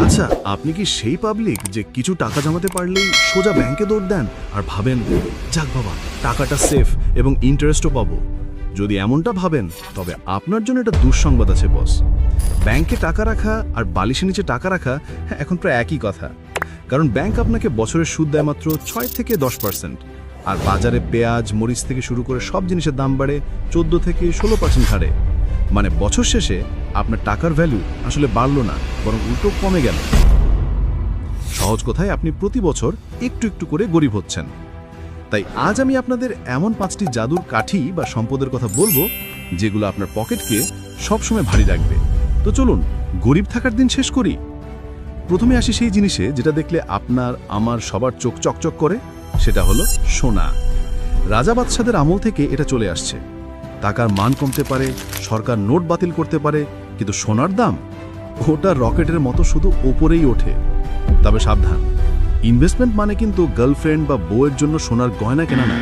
আচ্ছা, আপনি কি সেই পাবলিক যে কিছু টাকা জমাতে পারলেই সোজা ব্যাংকে দৌড় দেন আর ভাবেন, যাক বাবা, টাকাটা সেফ এবং ইন্টারেস্টও পাবো? যদি এমনটা ভাবেন, তবে আপনার জন্য এটা দুঃসংবাদ আছে বস। ব্যাংকে টাকা রাখা আর বালিশের নিচে টাকা রাখা এখন প্রায় একই কথা। কারণ ব্যাংক আপনাকে বছরের সুদ দেয় মাত্র 6 থেকে 10%, আর বাজারে পেঁয়াজ মরিচ থেকে শুরু করে সব জিনিসের দাম বাড়ে 14 থেকে 16% হারে। মানে বছর শেষে আপনার টাকার ভ্যালু আসলে বাড়লো না, বরং উল্টো কমে গেল। সহজ কথায়, আপনি প্রতি বছর একটু একটু করে গরিব হচ্ছেন। তাই আজ আমি আপনাদের এমন 5টি জাদুর কাঠি বা সম্পদের কথা বলবো, যেগুলো আপনার পকেটকে সবসময় ভারী রাখবে। তো চলুন গরিব থাকার দিন শেষ করি। প্রথমে আসি সেই জিনিসে যেটা দেখলে আপনার আমার সবার চোখ চকচক করে, সেটা হলো সোনা। রাজা বাদশাদের আমল থেকে এটা চলে আসছে। টাকার মান কমতে পারে, সরকার নোট বাতিল করতে পারে, কিন্তু সোনার দাম ওটা রকেটের মতো শুধু ওপরেই ওঠে। তবে সাবধান, ইনভেস্টমেন্ট মানে কিন্তু গার্লফ্রেন্ড বা বউয়ের জন্য সোনার গয়না কেনা না।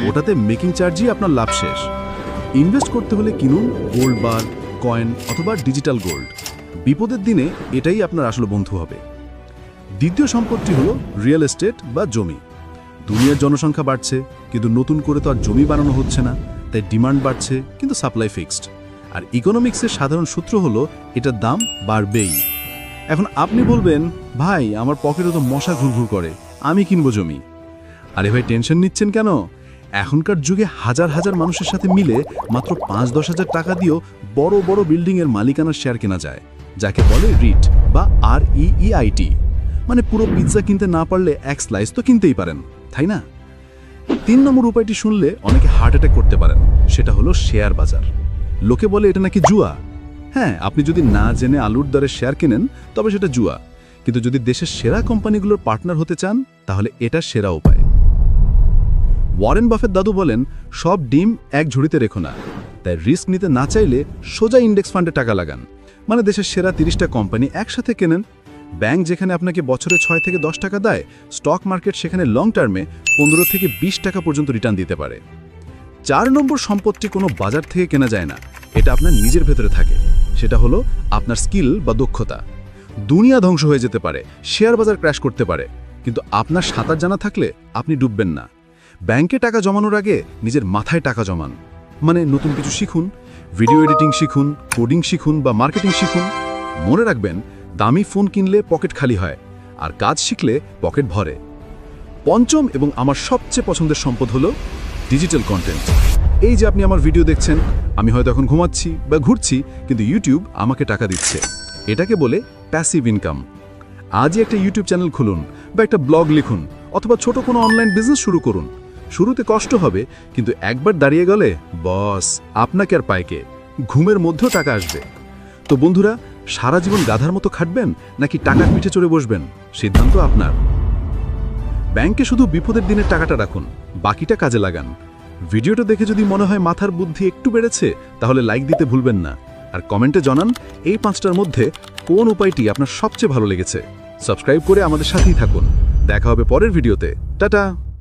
ওটাতে মেকিং চার্জই আপনার লাভ শেষ। ইনভেস্ট করতে হলে কিনুন গোল্ড বার, কয়েন অথবা ডিজিটাল গোল্ড। বিপদের দিনে এটাই আপনার আসল বন্ধু হবে। দ্বিতীয় সম্পদটি হলো রিয়েল এস্টেট বা জমি। দুনিয়ার জনসংখ্যা বাড়ছে, কিন্তু নতুন করে তো আর জমি বানানো হচ্ছে না। তাই ডিমান্ড বাড়ছে, কিন্তু সাপ্লাই ফিক্সড। আর ইকোনমিক্সের সাধারণ সূত্র হলো এটার দাম বাড়বেই। এখন আপনি বলবেন, ভাই আমার পকেটে তো মশা ঘুরঘুর করে, আমি কিনবো জমি। আরে ভাই, টেনশন নিচ্ছেন কেন? এখনকার যুগে হাজার হাজার মানুষের সাথে মিলে মাত্র 5-10 হাজার টাকা দিয়েও বড় বড় বিল্ডিংয়ের মালিকানার শেয়ার কেনা যায়, যাকে বলে রিট বা REIT। মানে পুরো পিৎজা কিনতে না পারলে এক স্লাইস তো কিনতেই পারেন, তাই না? 3 নম্বর উপায়টি শুনলে অনেকে হার্ট অ্যাটাক করতে পারেন। সেটা হলো শেয়ার বাজার। লোকে বলে এটা নাকি জুয়া। হ্যাঁ, আপনি যদি না জেনে আলুর দরে শেয়ার কেনেন, তবে সেটা জুয়া। কিন্তু যদি দেশের সেরা কোম্পানিগুলোর পার্টনার হতে চান, তাহলে এটা সেরা উপায়। ওয়ারেন বাফেট দাদু বলেন, সব ডিম এক ঝুড়িতে রেখো না। তাই রিস্ক নিতে না চাইলে সোজা ইন্ডেক্স ফান্ডে টাকা লাগান। মানে দেশের সেরা 30টা কোম্পানি একসাথে কেনেন। ব্যাংক যেখানে আপনাকে বছরে 6 থেকে 10 টাকা দেয়, স্টক মার্কেট সেখানে লং টার্মে 15 থেকে 20 টাকা পর্যন্ত রিটার্ন দিতে পারে। 4 নম্বর সম্পদটি কোনো বাজার থেকে কেনা যায় না, এটা আপনার নিজের ভেতরে থাকে। সেটা হলো আপনার স্কিল বা দক্ষতা। দুনিয়া ধ্বংস হয়ে যেতে পারে, শেয়ার বাজার ক্র্যাশ করতে পারে, কিন্তু আপনার সাঁতার জানা থাকলে আপনি ডুববেন না। ব্যাংকে টাকা জমানোর আগে নিজের মাথায় টাকা জমান। মানে নতুন কিছু শিখুন, ভিডিও এডিটিং শিখুন, কোডিং শিখুন বা মার্কেটিং শিখুন। মনে রাখবেন, দামি ফোন কিনলে পকেট খালি হয়, আর কাজ শিখলে পকেট ভরে। 5ম এবং আমার সবচেয়ে পছন্দের সম্পদ হলো ডিজিটাল কন্টেন্ট। এই যে আপনি আমার ভিডিও দেখছেন, আমি হয়তো এখন ঘুমাচ্ছি বা ঘুরছি, কিন্তু ইউটিউব আমাকে টাকা দিচ্ছে। এটাকে বলে প্যাসিভ ইনকাম। আজই একটা ইউটিউব চ্যানেল খুলুন বা একটা ব্লগ লিখুন, অথবা ছোট কোনো অনলাইন বিজনেস শুরু করুন। শুরুতে কষ্ট হবে, কিন্তু একবার দাঁড়িয়ে গেলে বস আপনাকে আর পায়কে, ঘুমের মধ্যেও টাকা আসবে। তো বন্ধুরা, সারা জীবন গাধার মতো খাটবেন নাকি টাকার পিঠে চড়ে বসবেন, সিদ্ধান্ত আপনার। ব্যাংকে শুধু বিপদের দিনের টাকাটা রাখুন, বাকিটা কাজে লাগান। ভিডিওটা দেখে যদি মনে হয় মাথার বুদ্ধি একটু বেড়েছে, তাহলে লাইক দিতে ভুলবেন না। আর কমেন্টে জানান এই 5টার মধ্যে কোন উপায়টি আপনার সবচেয়ে ভালো লেগেছে। সাবস্ক্রাইব করে আমাদের সাথেই থাকুন। দেখা হবে পরের ভিডিওতে। টাটা।